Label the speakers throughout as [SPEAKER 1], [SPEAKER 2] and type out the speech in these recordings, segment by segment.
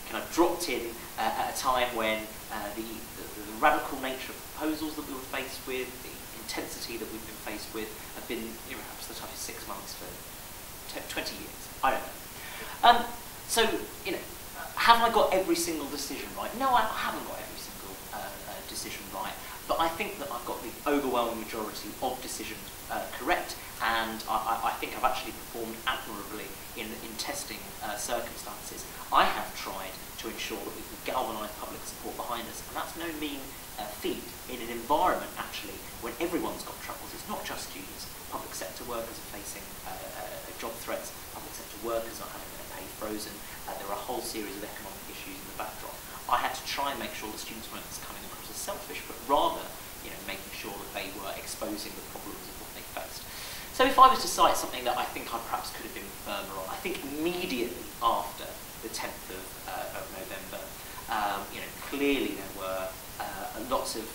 [SPEAKER 1] kind of dropped in at a time when the radical nature of proposals that we were faced with, the intensity that we've been faced with, have been perhaps the toughest 6 months for 20 years. I don't know. So, have I got every single decision right? No, I haven't got every single decision right, but I think that I've got the overwhelming majority of decisions correct, and I think I've actually performed admirably in testing circumstances. I have tried to ensure that we can galvanise public support behind us, and that's no mean feat in an environment, actually, when everyone's got troubles. It's not just students. Public sector workers are facing job threats, public sector workers are having their pay frozen, there are a whole series of economic issues in the backdrop. I had to try and make sure the students weren't coming across as selfish, but rather, making sure that they were exposing the problems of what they faced. So if I was to cite something that I think I perhaps could have been firmer on, I think immediately after the 10th of November, clearly there were lots of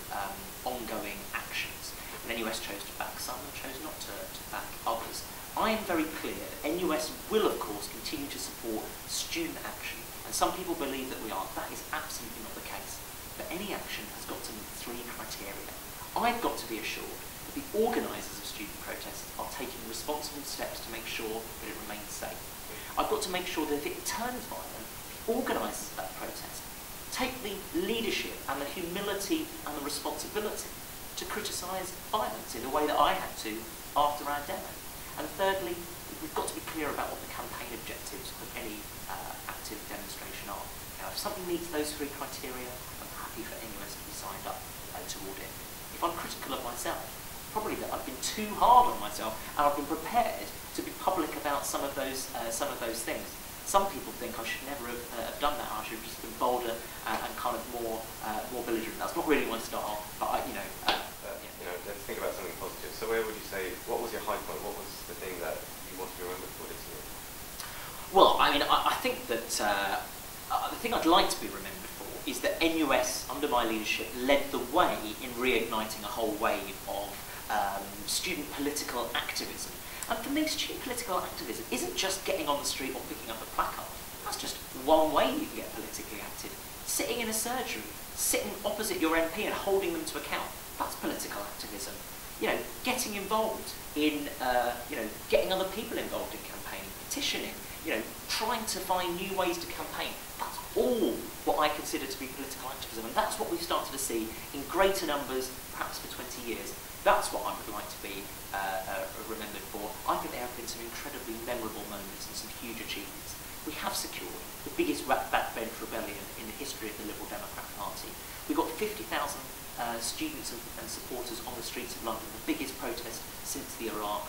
[SPEAKER 1] ongoing actions. And NUS chose to back some and chose not to back others. I am very clear that NUS will, of course, continue to support student action, and some people believe that we are. That is absolutely not the case. But any action has got to meet 3 criteria. I've got to be assured that the organisers of student protests are taking responsible steps to make sure that it remains safe. I've got to make sure that if it turns violent, the organisers of that protest take the leadership and the humility and the responsibility to criticise violence in the way that I had to after our demo. And thirdly, we've got to be clear about what the campaign objectives of any active demonstration are. Now, if something meets those 3 criteria, I'm happy for NUS to be signed up toward it. If I'm critical of myself, probably that I've been too hard on myself, and I've been prepared to be public about some of those things. Some people think I should never have done that. I should have just been bolder and kind of more belligerent. That's not really my style, but
[SPEAKER 2] let's think about something positive. So where would you say, what was your high point? What was the thing that you want to be remembered for this year?
[SPEAKER 1] Well, I think that the thing I'd like to be remembered for is that NUS, under my leadership, led the way in reigniting a whole wave of student political activism. And for me, student political activism isn't just getting on the street or picking up a placard. That's just one way you can get politically active. Sitting in a surgery, sitting opposite your MP and holding them to account, that's political activism. Getting involved in, getting other people involved in campaigning, petitioning, trying to find new ways to campaign. That's all what I consider to be political activism, and that's what we've started to see in greater numbers, perhaps for 20 years. That's what I would like to be remembered for. I think there have been some incredibly memorable moments and some huge achievements. We have secured the biggest backbench rebellion in the history of the Liberal Democrat Party. We've got 50,000 students and supporters on the streets of London, the biggest protest since the Iraq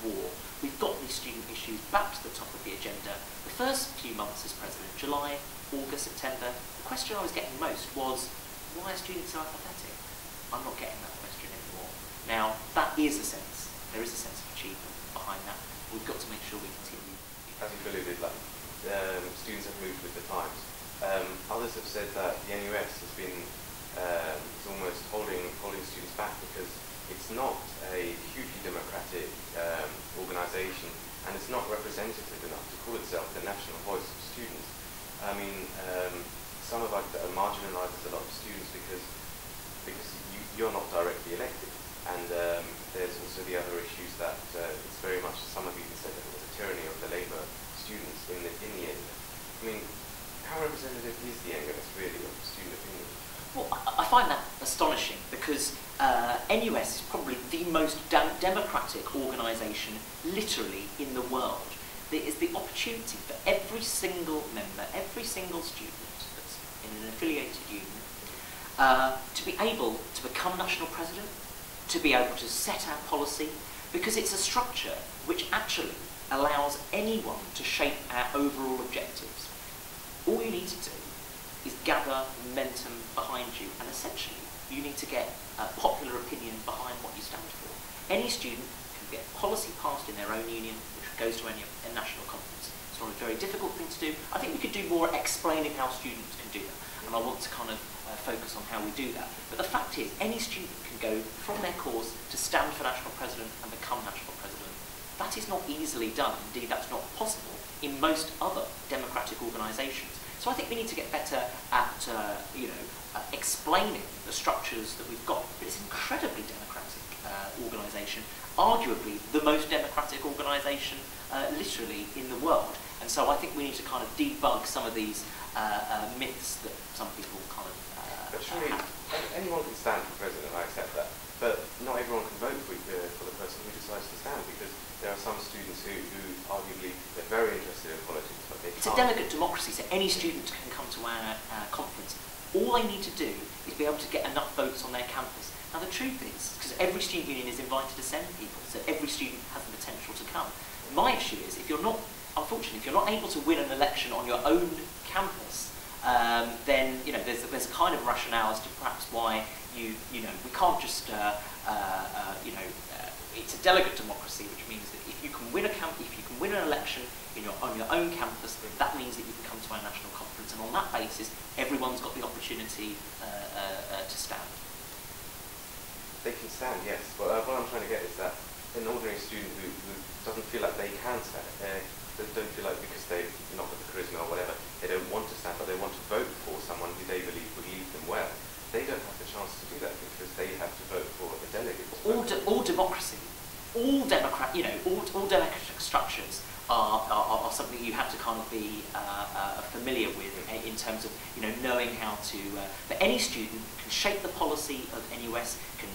[SPEAKER 1] war. We've got these student issues back to the top of the agenda. The first few months as president, July, August, September, the question I was getting most was, why are students so apathetic? I'm not getting that question anymore. Now, that is a sense, there is a sense of achievement behind that. We've got to make sure we continue.
[SPEAKER 2] As you've alluded, students have moved with the times. Others have said that the NUS has been is almost holding students back because it's not a hugely democratic organisation, and it's not representative enough to call itself the national voice of students. I mean, some of us marginalises a lot of students because you're not directly elected, and there's also the other issues that it's very much, some of you said that it was a tyranny of the Labour students in the end. I mean, how representative is the NUS really of student opinion?
[SPEAKER 1] Well, I find that astonishing because NUS is probably the most democratic organisation literally in the world. There is the opportunity for every single member, every single student that's in an affiliated union to be able to become national president, to be able to set our policy, because it's a structure which actually allows anyone to shape our overall objectives. All you need to do is gather momentum behind you, and essentially you need to get popular opinion behind what you stand for. Any student can get policy passed in their own union, which goes to a national conference. It's not a very difficult thing to do. I think we could do more explaining how students can do that, and I want to kind of focus on how we do that. But the fact is, any student can go from their cause to stand for national president and become national president. That is not easily done. Indeed, that's not possible in most other democratic organisations. So I think we need to get better at explaining the structures that we've got. But it's an incredibly democratic organisation, arguably the most democratic organisation literally in the world. And so I think we need to kind of debug some of these myths that some people kind of
[SPEAKER 2] But surely anyone can stand for president, I accept that. But not everyone can vote for the person who decides to stand, because there are some students who arguably, they're very interested in politics, but they
[SPEAKER 1] It's a delegate democracy, so any student can come to our conference. All they need to do is be able to get enough votes on their campus. Now the truth is, because every student union is invited to send people, so every student has the potential to come. My issue is, if you're not, unfortunately, if you're not able to win an election on your own campus, then there's a kind of rationale as to perhaps why we can't just it's a delegate democracy, which means that if you can win an election on your own campus, that means that you can come to our national conference, and on that basis, everyone's got the opportunity to stand.
[SPEAKER 2] They can stand, yes. But what I'm trying to get is that an ordinary student who doesn't feel like they can stand, they don't feel like, because they've not got the charisma or whatever, they don't want to stand, but they want to vote for someone who they believe would lead them well. They don't have the chance to do that because they have to vote for a delegate.
[SPEAKER 1] All democracy, all democratic structures are something you have to kind of be familiar with in terms of knowing how to. But any student can shape the policy of NUS, can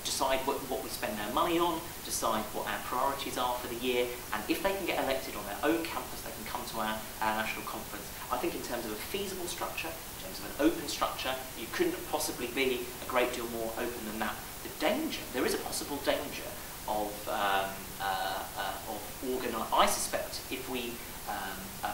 [SPEAKER 1] decide what we spend our money on, decide what our priorities are for the year, and if they can get elected on their own campus, they can come to our national conference. I think in terms of a feasible structure, in terms of an open structure, you couldn't possibly be a great deal more open than that. The danger, there is a possible danger of I suspect if we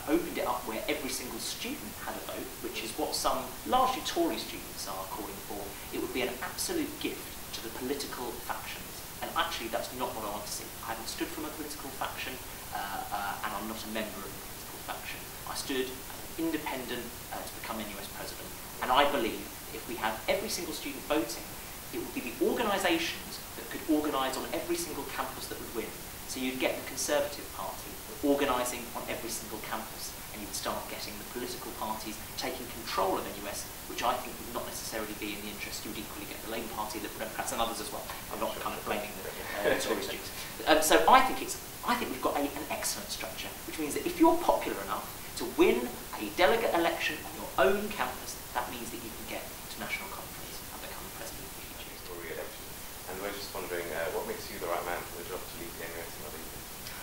[SPEAKER 1] opened it up where every single student had a vote, which is what some largely Tory students are calling for, it would be an absolute gift to the political factions. And actually that's not what I want to see. I haven't stood from a political faction, and I'm not a member of a political faction. I stood as an independent to become NUS president. And I believe if we have every single student voting, it would be the organisations that could organise on every single campus that would win. So you'd get the Conservative Party organising on every single campus, and you'd start getting the political parties taking control of NUS, which I think would not necessarily be in the interest. You would equally get the Labour Party, Liberal Democrats, and others as well. I'm not kind of blaming the Tory students. So I think we've got an excellent structure, which means that if you're popular enough to win a delegate election on your own campus, that means that you can get to national conference and become president if you choose.
[SPEAKER 2] For re-election. And we're just wondering, what makes you the right man for the job to lead the NUS in other years?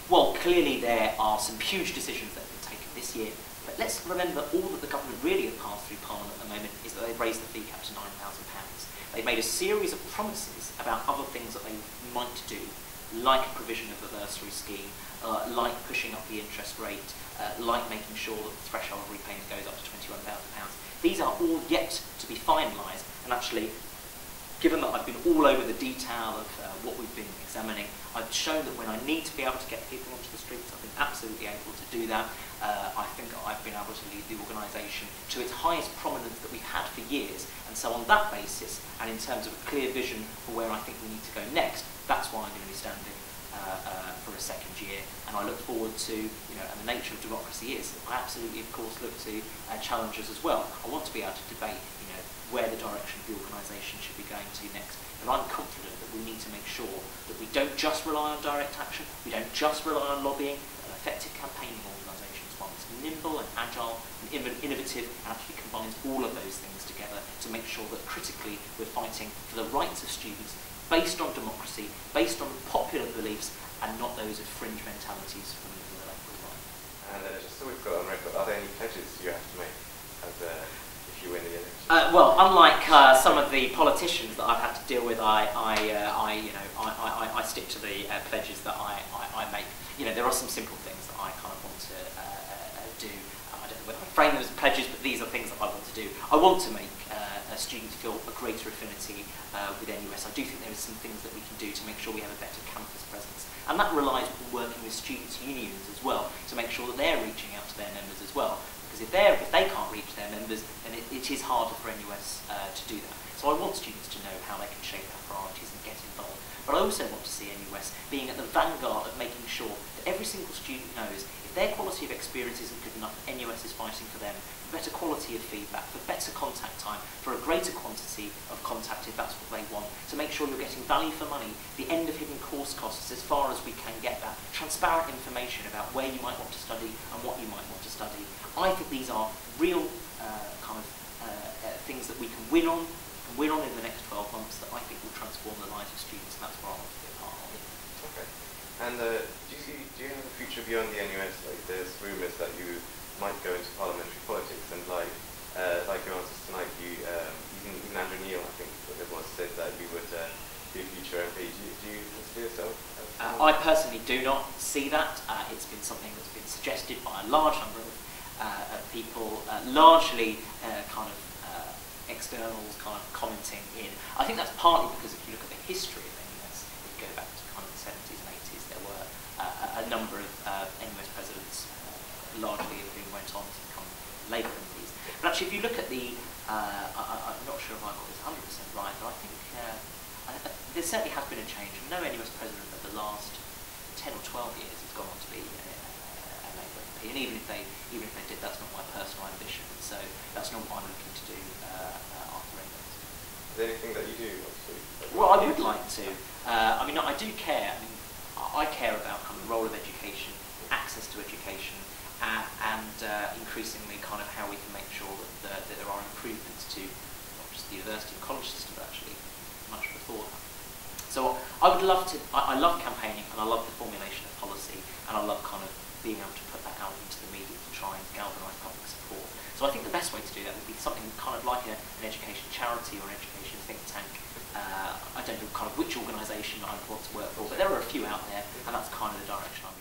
[SPEAKER 1] Well, clearly there are some huge decisions that have been taken this year, but let's remember all that the government really have passed through Parliament at the moment is that they've raised the fee cap to £9,000. They've made a series of promises about other things that they might do, like a provision of the bursary scheme, like pushing up the interest rate, like making sure that the threshold of repayment goes up to £21,000. These are all yet to be finalised, and actually, given that I've been all over the detail of what we've been examining, I've shown that when I need to be able to get people onto the streets, I've been absolutely able to do that. I think I've been able to lead the organisation to its highest prominence that we've had for years. And so on that basis, and in terms of a clear vision for where I think we need to go next, that's why I'm going to be standing for a second year. And I look forward to, and the nature of democracy is, I absolutely, of course, look to challenges as well. I want to be able to debate, where the direction of the organisation should be going to next. And I'm confident that we need to make sure that we don't just rely on direct action, we don't just rely on lobbying. An effective campaigning organisation is one that's nimble and agile and innovative and actually combines all of those things together to make sure that critically we're fighting for the rights of students based on democracy, based on popular beliefs, and not those of fringe mentalities from the electoral right.
[SPEAKER 2] And just so we've got on record, are there any pledges you have to make as if you win the election?
[SPEAKER 1] Well, unlike some of the politicians that I've had to deal with, I stick to the pledges that I make. There are some simple things that I kind of want to do. I don't know whether I frame them as pledges, but these are things that I want to do. I want to make students feel a greater affinity with NUS. I do think there are some things that we can do to make sure we have a better campus presence. And that relies on working with students' unions as well, to make sure that they're reaching out to their members as well. Because if they can't reach their members, then it is harder for NUS to do that. So I want students to know how they can shape our priorities and get involved. but I also want to see NUS being at the vanguard of making sure that every single student knows if their quality of experience isn't good enough, NUS is fighting for them, for better quality of feedback, for better contact time, for a greater quantity of contact if that's what they want, to make sure you're getting value for money, the end of hidden course costs as far as we can get that, transparent information about where you might want to study and what you might want to study. I think these are real things that we can win on in the next 12 months that I think will transform the lives of students, and that's where I want to be a part of it.
[SPEAKER 2] Okay. And do you have a future beyond the NUS? Like, there's rumours that you might go into parliamentary politics, and like your answers tonight, even Andrew Neil, I think it was, said that you would be a future MP. Do you consider yourself?
[SPEAKER 1] I personally do not see that. It's been something that's been suggested by a large number of people, largely externals kind of commenting in. I think that's partly because if you look at the history of NUS, if you go back to kind of the 70s and 80s, there were a number of NUS presidents, largely of whom went on to become Labour MPs. But actually, if you look at the, I'm not sure if I got this 100% right, but I think there certainly has been a change. No NUS president of the last 10 or 12 years has gone on to be a Labour MP, and even if they did, that's not my personal ambition. So that's not what I'm looking to do after NUS.
[SPEAKER 2] Is there anything that you do, obviously?
[SPEAKER 1] Well, I would like to. I do care. I care about kind of the role of education, access to education, and increasingly kind of how we can make sure that there are improvements to not just the university and college system, but actually much before that. So I would love to. I love campaigning, and I love the formulation of policy, and I love kind of being able to put that out into the media to try and galvanise public support. So I think the best way to do that would be something kind of like an education charity or an education think tank. I don't know kind of which organisation I would want to work for, but there are a few out there, and that's kind of the direction I'm